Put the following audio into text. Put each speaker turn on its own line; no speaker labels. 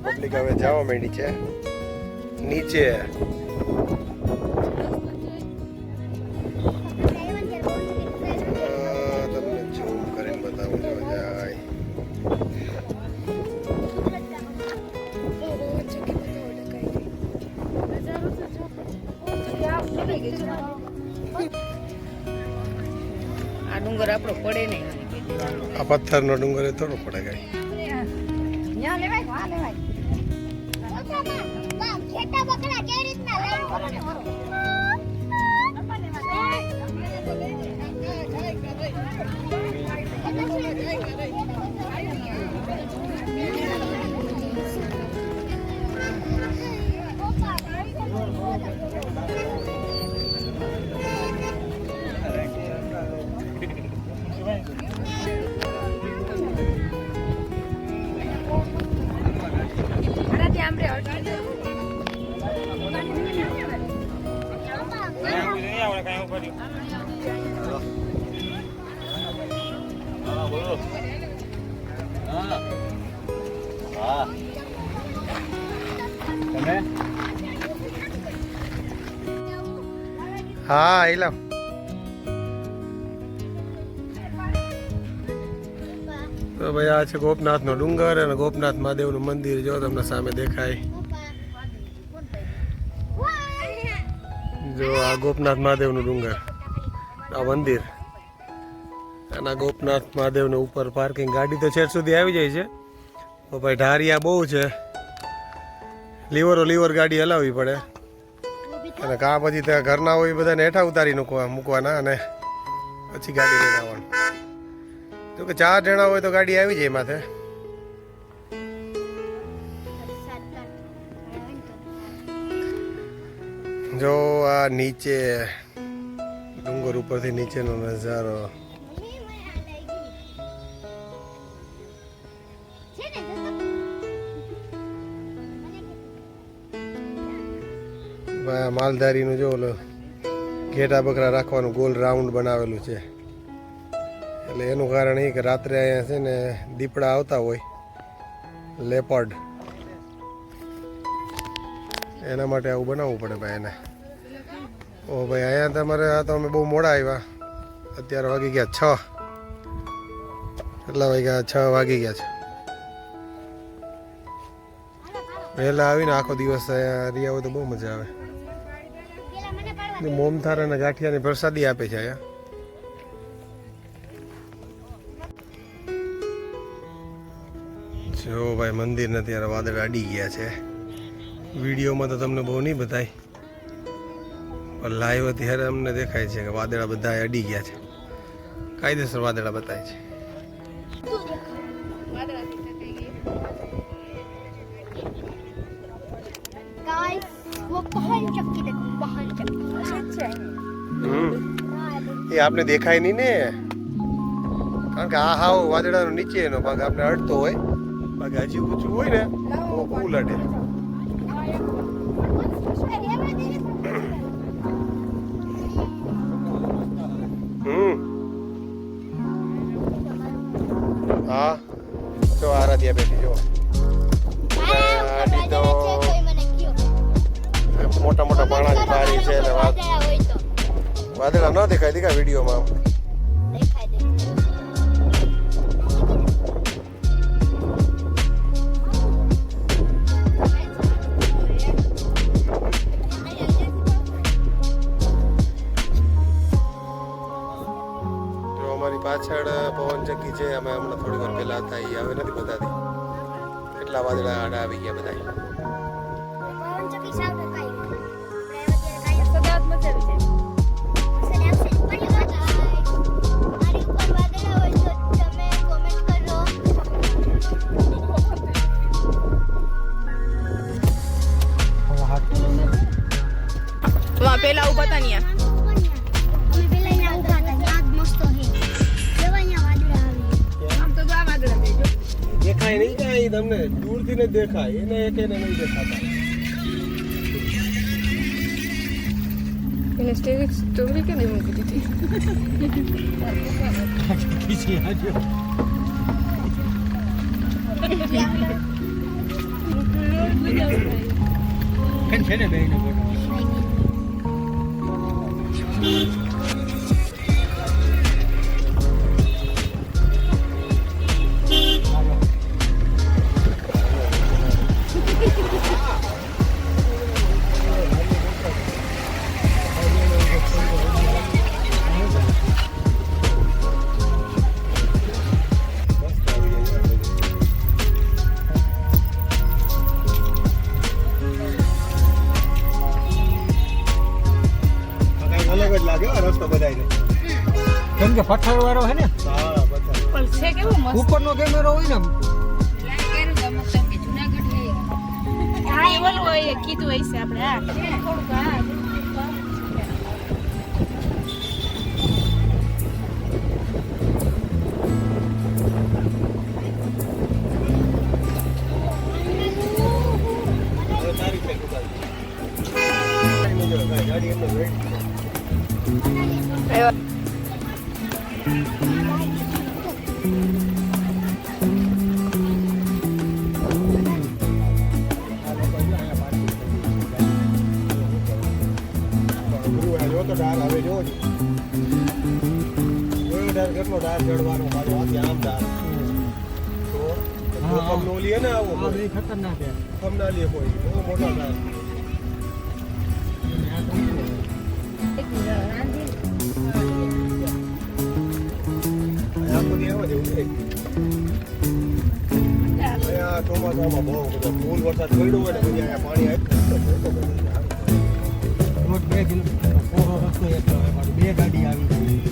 Public હવે જવા માંડી છે નીચે. તમને ઝૂમ કરીને બતાવું જો જાય.
આ ડુંગર આપણો પડે નહીં.
આ પથ્થરનો ડુંગર એ થોડો પડે કઈ.
ખેતા બકરા કેવી રીતના લઈને કરો ને
હા એલા તો ભાઈ આ છે ગોપનાથ નો ડુંગર અને ગોપનાથ મહાદેવ નું મંદિર જો તમને સામે દેખાય. જો આ ગોપનાથ મહાદેવ નું ડુંગર આ મંદિર અને ગોપનાથ મહાદેવ ને ઉપર પાર્કિંગ ગાડી તો છેક સુધી આવી જાય છે. તો ભાઈ ઢારિયા બહુ છે, લીવર ગાડી હલાવવી પડે અને કા પછી ત્યાં ઘરના હોય બધાને હેઠા ઉતારી મૂકવાના અને પછી ગાડી લઈને આવવાનું. જો કે 4 જણા હોય તો ગાડી આવી જાય માથે. જો આ નીચે ડુંગર ઉપરથી નીચેનો નજારો. માલધારીનું જો ઓલો ઘેટા બકરા રાખવાનું ગોલ રાઉન્ડ બનાવેલું છે. એટલે એનું કારણ એ કે રાત્રે અહીંયા છે ને દીપડા આવતા હોય, લેપર્ડ, એના માટે આવું બનાવવું પડે ભાઈ એને. ઓ ભાઈ અહીંયા તમારે આ તો અમે બહુ મોડા આવ્યા. અત્યારે વાગી ગયા 6. કેટલા વાગ્યા? 6 વાગી ગયા છે. વહેલા આવીને આખો દિવસ અહીંયા રહ્યા હોય તો બહુ મજા આવે. મોમથાર અને ગાંઠિયાની પ્રસાદી આપે છે અહીંયા. જો ભાઈ મંદિરને અત્યારે વાદળ અડી ગયા છે. વિડીયોમાં તો તમને બહુ નહીં બતાય, પણ લાઈવ અત્યારે અમને દેખાય છે કે વાદળા બધા અડી ગયા છે. કાયદેસર વાદળા બતાય છે. એ આપને દેખાય નહીં ને, કારણ કે આ હાવ વાદળાનો નીચે એનો ભાગ આપણે અડતો હોય, ભાગ હજી ઊંચું હોય ને તો ફૂલ અડે. હા જો આરાધ્યા બેઠી જો. મોટા મોટા પાણાની બારી છે ને વાદળા ન દેખાય દેખાય વિડીયોમાં. જો અમારી પાછળ પવન ચક્કી છે, અમે હમણાં થોડી વાર પહેલા હતા, એ હવે નથી બતાતી. કેટલા વાદળા આડા આવી ગયા બધા.
પેલા ઉભા હતા ને
દેખાય નહીં કાંઈ તમને, દૂરથી ને દેખાય, એને એક એને નહીં દેખાતા.
એને સ્ટેરિંગ સ્ટોરી કે નહીં મૂકી દીધી
અલગ જ લાગે હો રસ્તો બધાયને.
કેમ કે પથ્થર વાળો છે ને
હા બધા
પણ છે કેવો મસ્ત
ઉપરનો કેમેરો હોય ને
હા એ ઓલું હોય એ કીધું હશે આપણે હા થોડુંક હા
હવે તારી છે દુકાન ગાડી એમને વેટ તો ડાર હવે જોવો છો જોયો ડાર કેટલો ડાર ચડવાનો પાછો આથી આમ ડાર તો જોખમ નો લે ને આવો
આ બધી ખતરનાક છે
જોખમ ના લે કોઈ બહુ મોટો ડાર આ બધી એમ જ એવું છે અહીંયા ચોમાસામાં બહુ બધો ફૂલ વરસાદ પડ્યો હોય ને પછી અહીંયા પાણી આવ્યું
રોજ 2 કિલોમીટર પહોળો રસ્તો એક બે ગાડી આવી